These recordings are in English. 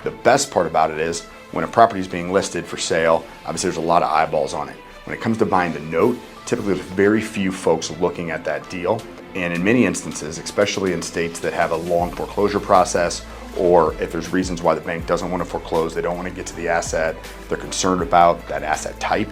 The best part about it is when a property is being listed for sale, obviously there's a lot of eyeballs on it. When it comes to buying the note, typically there's very few folks looking at that deal. And in many instances, especially in states that have a long foreclosure process, or if there's reasons why the bank doesn't want to foreclose, they don't want to get to the asset, they're concerned about that asset type,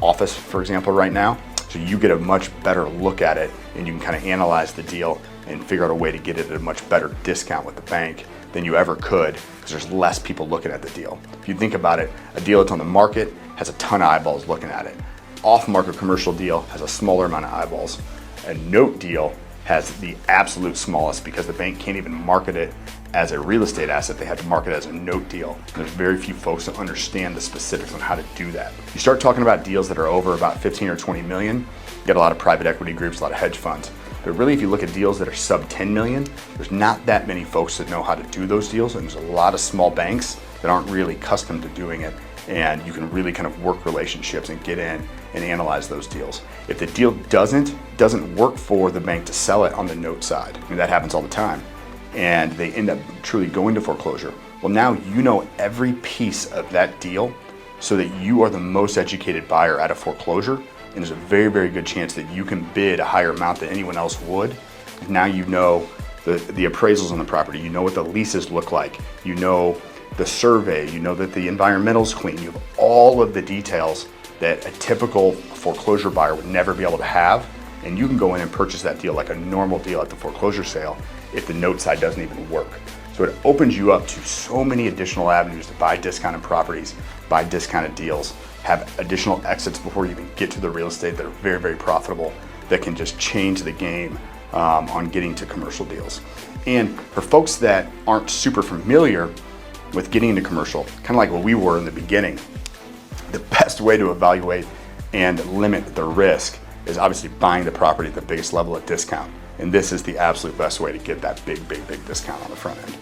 office, for example, right now. So you get a much better look at it and you can kind of analyze the deal and figure out a way to get it at a much better discount with the bank than you ever could because there's less people looking at the deal. If you think about it, a deal that's on the market has a ton of eyeballs looking at it. Off-market commercial deal has a smaller amount of eyeballs. A note deal has the absolute smallest because the bank can't even market it as a real estate asset. They have to market it as a note deal. There's very few folks that understand the specifics on how to do that. You start talking about deals that are over about 15 or 20 million, you get a lot of private equity groups, a lot of hedge funds. But really, if you look at deals that are sub 10 million, there's not that many folks that know how to do those deals, and there's a lot of small banks that aren't really accustomed to doing it, and you can really kind of work relationships and get in and analyze those deals. If the deal doesn't work for the bank to sell it on the note side, I mean, that happens all the time, and they end up truly going to foreclosure, well, now you know every piece of that deal so that you are the most educated buyer at a foreclosure, and there's a very, very good chance that you can bid a higher amount than anyone else would. Now you know the appraisals on the property, you know what the leases look like, you know the survey, you know that the environmental's clean, you have all of the details that a typical foreclosure buyer would never be able to have, and you can go in and purchase that deal like a normal deal at the foreclosure sale if the note side doesn't even work. So it opens you up to so many additional avenues to buy discounted properties, buy discounted deals, have additional exits before you even get to the real estate that are very, very profitable, that can just change the game on getting to commercial deals. And for folks that aren't super familiar with getting into commercial, kind of like what we were in the beginning, the best way to evaluate and limit the risk is obviously buying the property at the biggest level of discount. And this is the absolute best way to get that big, big, big discount on the front end.